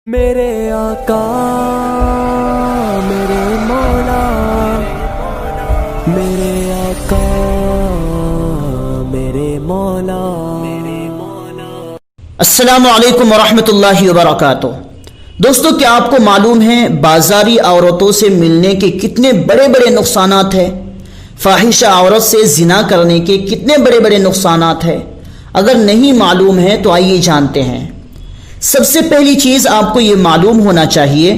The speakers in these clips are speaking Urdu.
میرے آقا میرے مولا، میرے آقا میرے مولا۔ السلام علیکم ورحمۃ اللہ وبرکاتہ۔ دوستو، کیا آپ کو معلوم ہے بازاری عورتوں سے ملنے کے کتنے بڑے بڑے نقصانات ہیں؟ فاحشہ عورت سے زنا کرنے کے کتنے بڑے بڑے نقصانات ہیں؟ اگر نہیں معلوم ہے تو آئیے جانتے ہیں۔ سب سے پہلی چیز آپ کو یہ معلوم ہونا چاہیے،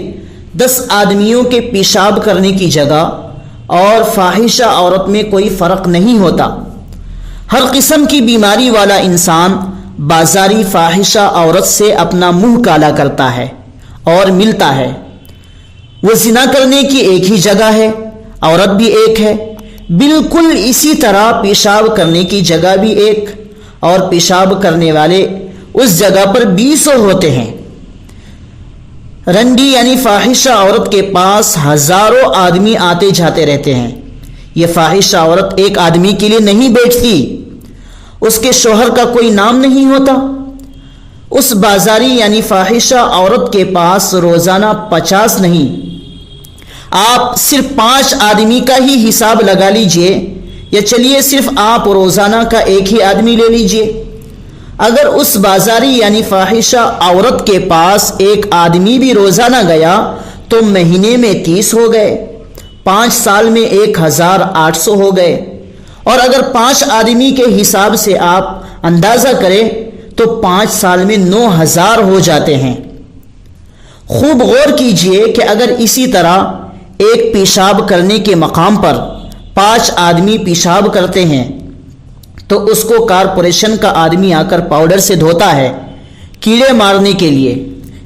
10 آدمیوں کے پیشاب کرنے کی جگہ اور فاحشہ عورت میں کوئی فرق نہیں ہوتا۔ ہر قسم کی بیماری والا انسان بازاری فاحشہ عورت سے اپنا منہ کالا کرتا ہے اور ملتا ہے۔ وہ زنا کرنے کی ایک ہی جگہ ہے، عورت بھی ایک ہے، بالکل اسی طرح پیشاب کرنے کی جگہ بھی ایک، اور پیشاب کرنے والے اس جگہ پر 20 ہوتے ہیں۔ رنڈی یعنی فاحشہ عورت کے پاس ہزاروں آدمی آتے جاتے رہتے ہیں۔ یہ فاحشہ عورت ایک آدمی کے لیے نہیں بیٹھتی، اس کے شوہر کا کوئی نام نہیں ہوتا۔ اس بازاری یعنی فاحشہ عورت کے پاس روزانہ 50 نہیں، آپ صرف 5 آدمی کا ہی حساب لگا لیجئے، یا چلیے صرف آپ روزانہ کا ایک ہی آدمی لے لیجئے۔ اگر اس بازاری یعنی فاحشہ عورت کے پاس ایک آدمی بھی روزانہ گیا تو مہینے میں 30 ہو گئے، 5 سال میں 1800 ہو گئے، اور اگر 5 آدمی کے حساب سے آپ اندازہ کریں تو 5 سال میں 9000 ہو جاتے ہیں۔ خوب غور کیجئے کہ اگر اسی طرح ایک پیشاب کرنے کے مقام پر 5 آدمی پیشاب کرتے ہیں تو اس کو کارپوریشن کا آدمی آ کر پاؤڈر سے دھوتا ہے کیڑے مارنے کے لیے،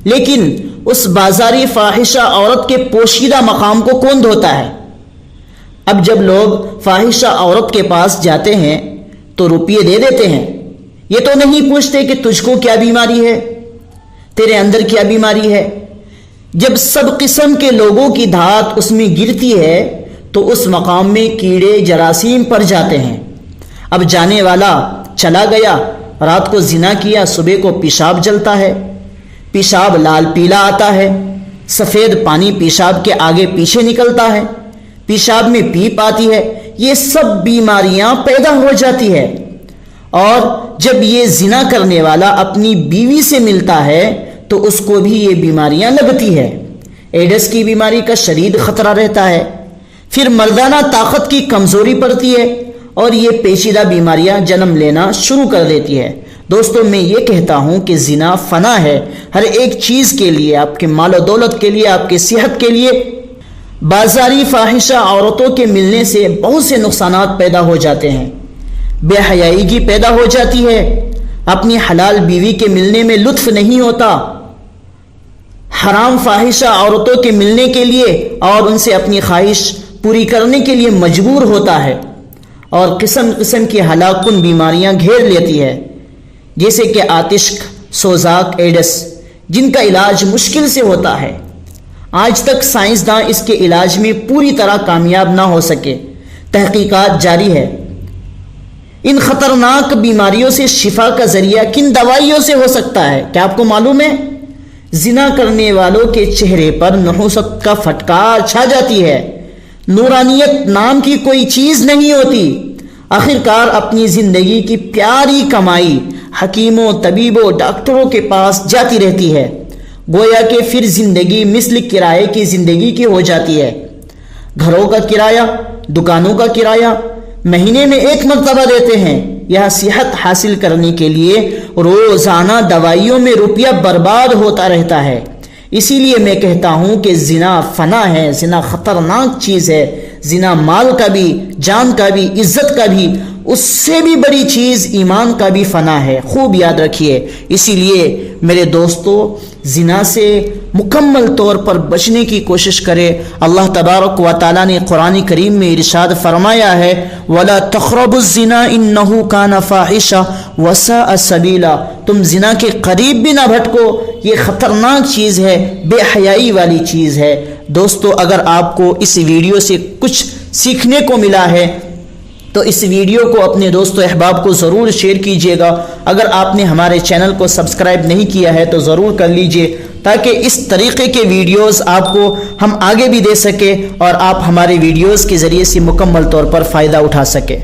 لیکن اس بازاری فاحشہ عورت کے پوشیدہ مقام کو کون دھوتا ہے؟ اب جب لوگ فاحشہ عورت کے پاس جاتے ہیں تو روپیے دے دیتے ہیں، یہ تو نہیں پوچھتے کہ تجھ کو کیا بیماری ہے، تیرے اندر کیا بیماری ہے۔ جب سب قسم کے لوگوں کی دھات اس میں گرتی ہے تو اس مقام میں کیڑے جراثیم پڑ جاتے ہیں۔ اب جانے والا چلا گیا، رات کو زنا کیا، صبح کو پیشاب جلتا ہے، پیشاب لال پیلا آتا ہے، سفید پانی پیشاب کے آگے پیچھے نکلتا ہے، پیشاب میں پیپ آتی ہے، یہ سب بیماریاں پیدا ہو جاتی ہے۔ اور جب یہ زنا کرنے والا اپنی بیوی سے ملتا ہے تو اس کو بھی یہ بیماریاں لگتی ہے۔ ایڈس کی بیماری کا شدید خطرہ رہتا ہے، پھر مردانہ طاقت کی کمزوری پڑتی ہے، اور یہ پیچیدہ بیماریاں جنم لینا شروع کر دیتی ہے۔ دوستو، میں یہ کہتا ہوں کہ زنا فنا ہے ہر ایک چیز کے لیے، آپ کے مال و دولت کے لیے، آپ کی صحت کے لیے۔ بازاری فاحشہ عورتوں کے ملنے سے بہت سے نقصانات پیدا ہو جاتے ہیں۔ بے حیائی پیدا ہو جاتی ہے، اپنی حلال بیوی کے ملنے میں لطف نہیں ہوتا، حرام فاحشہ عورتوں کے ملنے کے لیے اور ان سے اپنی خواہش پوری کرنے کے لیے مجبور ہوتا ہے، اور قسم قسم کی ہلاک کن بیماریاں گھیر لیتی ہے، جیسے کہ آتشک، سوزاک، ایڈس، جن کا علاج مشکل سے ہوتا ہے۔ آج تک سائنسداں اس کے علاج میں پوری طرح کامیاب نہ ہو سکے، تحقیقات جاری ہے۔ ان خطرناک بیماریوں سے شفا کا ذریعہ کن دوائیوں سے ہو سکتا ہے؟ کیا آپ کو معلوم ہے؟ زنا کرنے والوں کے چہرے پر نحوست کا پھٹکار چھا جاتی ہے، نورانیت نام کی کوئی چیز نہیں ہوتی۔ آخرکار اپنی زندگی کی پیاری کمائی حکیموں، طبیبوں، ڈاکٹروں کے پاس جاتی رہتی ہے، گویا کہ پھر زندگی مثل کرائے کی زندگی کی ہو جاتی ہے۔ گھروں کا کرایہ، دکانوں کا کرایہ مہینے میں 1 مرتبہ دیتے ہیں، یہ صحت حاصل کرنے کے لیے روزانہ دوائیوں میں روپیہ برباد ہوتا رہتا ہے۔ اسی لیے میں کہتا ہوں کہ زنا فنا ہے، زنا خطرناک چیز ہے، زنا مال کا بھی، جان کا بھی، عزت کا بھی، اس سے بھی بڑی چیز ایمان کا بھی فنا ہے، خوب یاد رکھیے۔ اسی لیے میرے دوستو، زنا سے مکمل طور پر بچنے کی کوشش کرے۔ اللہ تبارک و تعالیٰ نے قرآن کریم میں ارشاد فرمایا ہے، وَلَا تَقْرَبُوا الزِّنَا إِنَّهُ كَانَ فَاحِشَةً وَسَاءَ سَبِيلًا، تم زنا کے قریب بھی نہ بھٹکو، یہ خطرناک چیز ہے، بے حیائی والی چیز ہے۔ دوستو، اگر آپ کو اس ویڈیو سے کچھ سیکھنے کو ملا ہے تو اس ویڈیو کو اپنے دوست و احباب کو ضرور شیئر کیجیے گا۔ اگر آپ نے ہمارے چینل کو سبسکرائب نہیں کیا ہے تو ضرور کر لیجیے تاکہ اس طریقے کے ویڈیوز آپ کو ہم آگے بھی دے سکیں اور آپ ہمارے ویڈیوز کے ذریعے سے مکمل طور پر فائدہ اٹھا سکیں۔